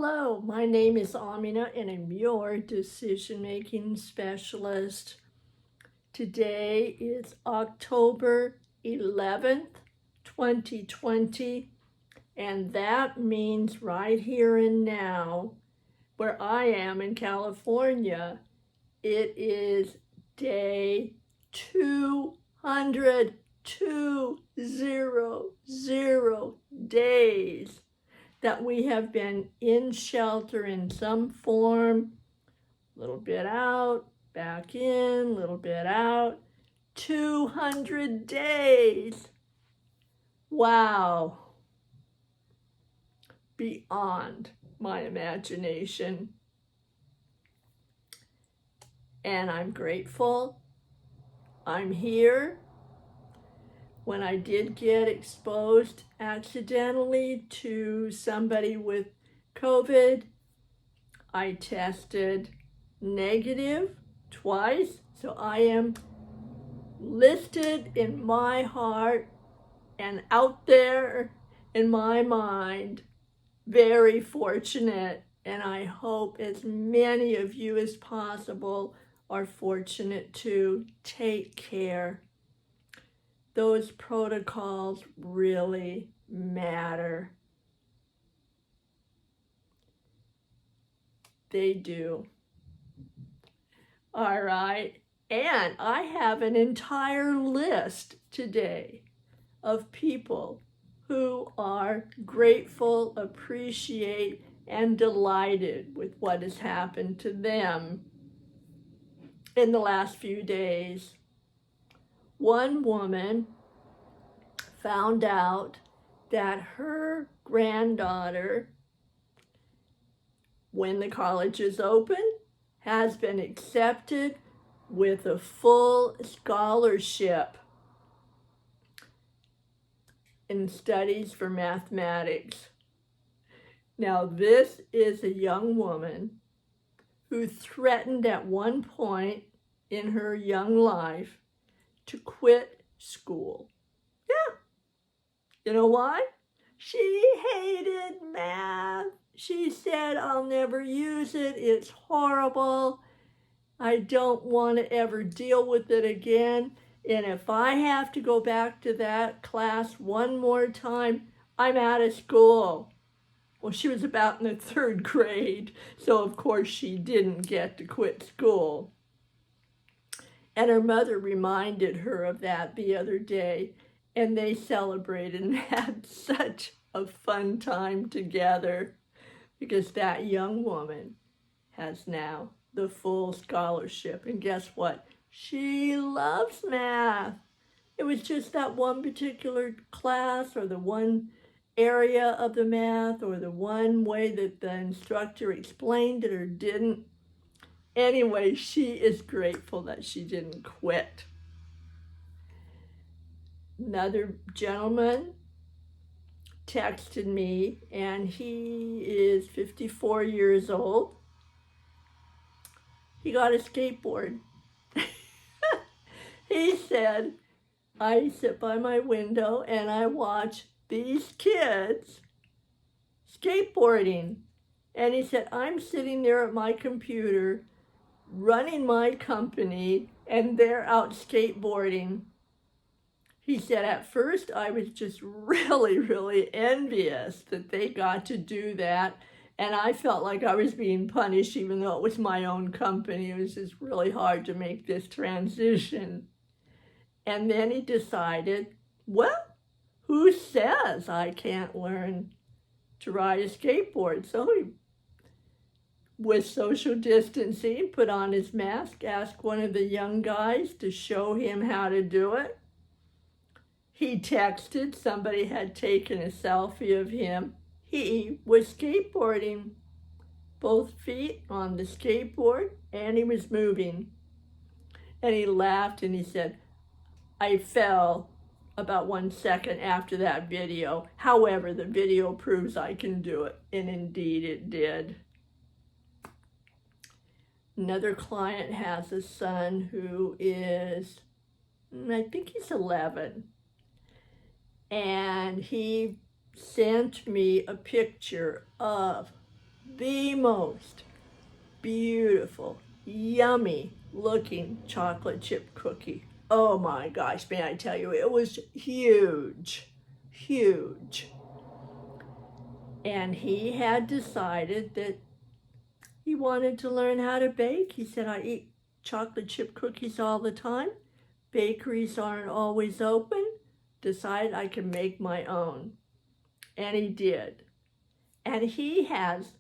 Hello, my name is Amina and I'm your decision-making specialist. Today is October 11th, 2020, and that means right here and now, where I am in California, it is day 200 days that we have been in shelter in some form, a little bit out, back in, a little bit out, 200 days. Wow. Beyond my imagination. And I'm grateful. I'm here. When I did get exposed accidentally to somebody with COVID, I tested negative twice. So I am listed in my heart and out there in my mind, very fortunate. And I hope as many of you as possible are fortunate to take care. Those protocols really matter. They do. All right. And I have an entire list today of people who are grateful, appreciate, and delighted with what has happened to them in the last few days. One woman found out that her granddaughter, when the college is open, has been accepted with a full scholarship in studies for mathematics. Now, this is a young woman who threatened at one point in her young life to quit school. Yeah. You know why? She hated math. She said, I'll never use it. It's horrible. I don't want to ever deal with it again. And if I have to go back to that class one more time, I'm out of school. Well, she was about in the 3rd grade, so of course she didn't get to quit school. And her mother reminded her of that the other day, and they celebrated and had such a fun time together because that young woman has now the full scholarship. And guess what? She loves math. It was just that one particular class or the one area of the math or the one way that the instructor explained it or didn't. Anyway, she is grateful that she didn't quit. Another gentleman texted me, and he is 54 years old. He got a skateboard. He said, I sit by my window and I watch these kids skateboarding. And he said, I'm sitting there at my computer running my company and they're out skateboarding. He said, at first I was just really envious that they got to do that. And I felt like I was being punished even though it was my own company. It was just really hard to make this transition. And then he decided, well, who says I can't learn to ride a skateboard? So he, with social distancing, put on his mask, asked one of the young guys to show him how to do it. He texted, somebody had taken a selfie of him. He was skateboarding, both feet on the skateboard, and he was moving. And he laughed and he said, I fell about 1 second after that video. However, the video proves I can do it, and indeed it did. Another client has a son who is, I think he's 11. And he sent me a picture of the most beautiful, yummy looking chocolate chip cookie. Oh my gosh, may I tell you, it was huge, huge. And he had decided that he wanted to learn how to bake. He said, I eat chocolate chip cookies all the time. Bakeries aren't always open. Decided I can make my own. And he did. And he has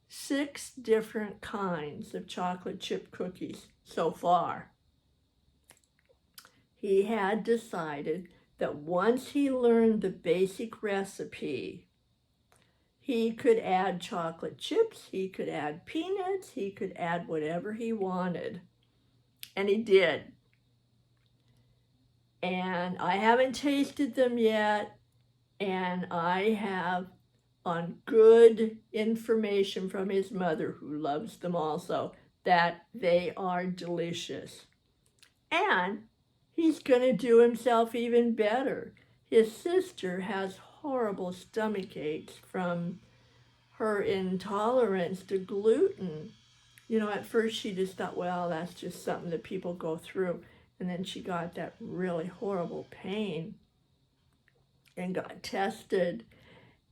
6 different kinds of chocolate chip cookies so far. He had decided that once he learned the basic recipe, he could add chocolate chips, he could add peanuts, he could add whatever he wanted. And he did. And I haven't tasted them yet, and I have, on good information from his mother, who loves them also, that they are delicious. And he's going to do himself even better. His sister has horrible stomach aches from her intolerance to gluten. You know, at first she just thought, well, that's just something that people go through. And then she got that really horrible pain and got tested.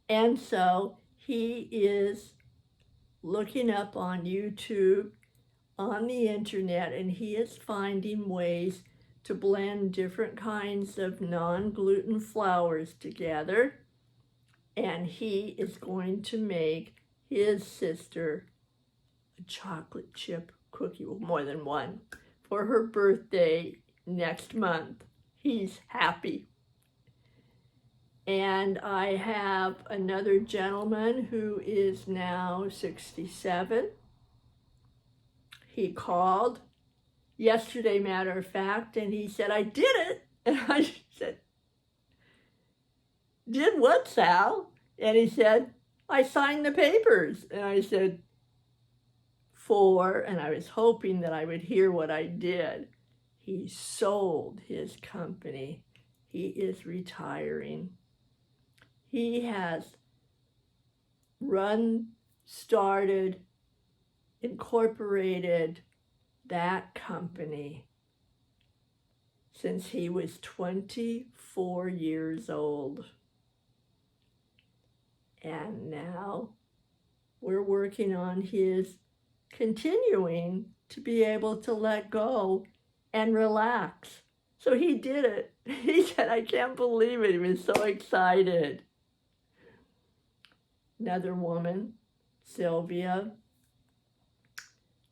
And so he is looking up on YouTube, on the internet, and he is finding ways to blend different kinds of non-gluten flours together. And he is going to make his sister a chocolate chip cookie, well, more than one, for her birthday next month. He's happy. And I have another gentleman who is now 67. He called yesterday, matter of fact, and he said, I did it. And I said, did what, Sal? And he said, I signed the papers. And I said, and I was hoping that I would hear what I did. He sold his company. He is retiring. He has started, incorporated that company since he was 24 years old. And now we're working on his continuing to be able to let go and relax. So he did it. He said, I can't believe it. He was so excited. Another woman, Sylvia,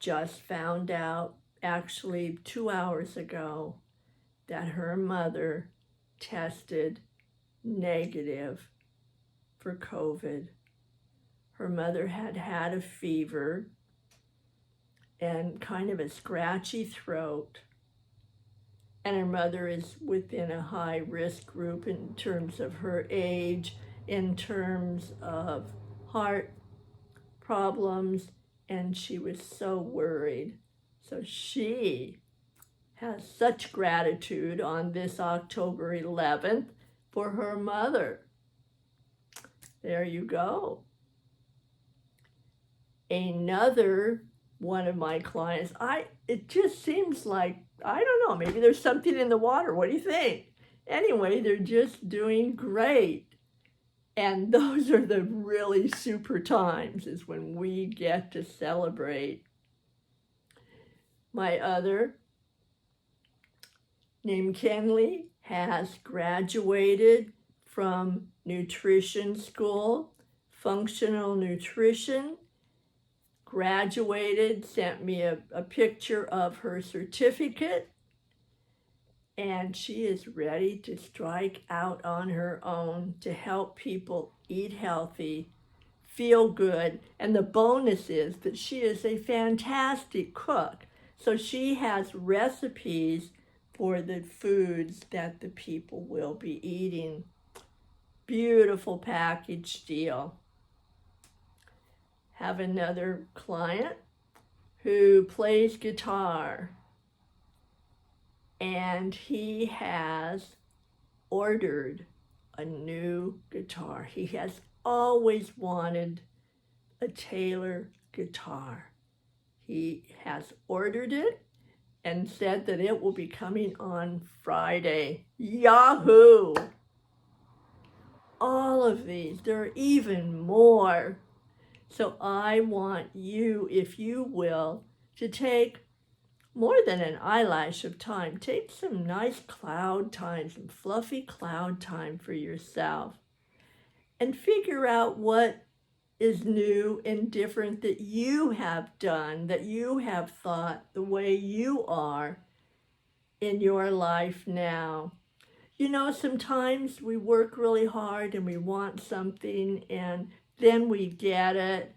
just found out, actually 2 hours ago, that her mother tested negative for COVID. Her mother had had a fever and kind of a scratchy throat. And her mother is within a high risk group in terms of her age, in terms of heart problems, and she was so worried. So she has such gratitude on this October 11th for her mother. There you go. Another one of my clients, it just seems like, I don't know, maybe there's something in the water. What do you think? Anyway, they're just doing great. And those are the really super times, is when we get to celebrate. My other, named Kenley, has graduated from nutrition school, functional nutrition, graduated, sent me a picture of her certificate, and she is ready to strike out on her own to help people eat healthy, feel good, and the bonus is that she is a fantastic cook. So she has recipes for the foods that the people will be eating. Beautiful package deal. Have another client who plays guitar, and he has ordered a new guitar. He has always wanted a Taylor guitar. He has ordered it and said that it will be coming on Friday. Yahoo! All of these, there are even more. So I want you, if you will, to take more than an eyelash of time. Take some nice cloud time, some fluffy cloud time for yourself, and figure out what is new and different that you have done, that you have thought the way you are in your life now. You know, sometimes we work really hard and we want something and then we get it.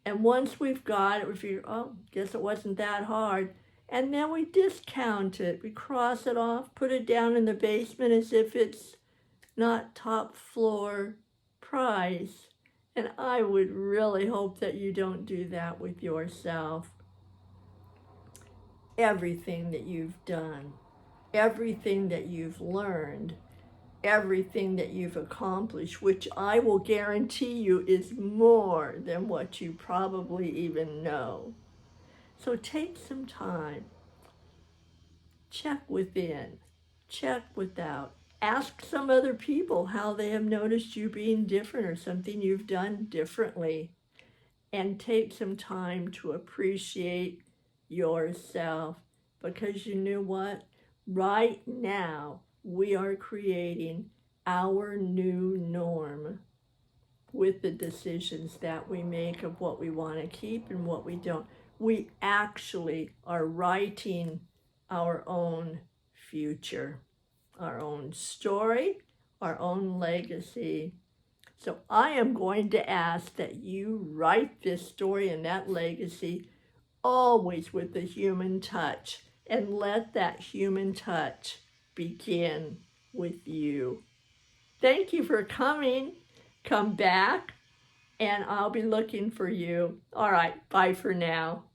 And once we've got it, we figure, oh, guess it wasn't that hard. And then we discount it. We cross it off, put it down in the basement as if it's not top floor price. And I would really hope that you don't do that with yourself. Everything that you've done, everything that you've learned, everything that you've accomplished, which I will guarantee you is more than what you probably even know. So take some time. Check within, check without. Ask some other people how they have noticed you being different or something you've done differently. And take some time to appreciate yourself, because you know what? Right now, we are creating our new norm with the decisions that we make of what we want to keep and what we don't. We actually are writing our own future, our own story, our own legacy. So I am going to ask that you write this story and that legacy always with the human touch, and let that human touch begin with you. Thank you for coming. Come back, and I'll be looking for you. All right, bye for now.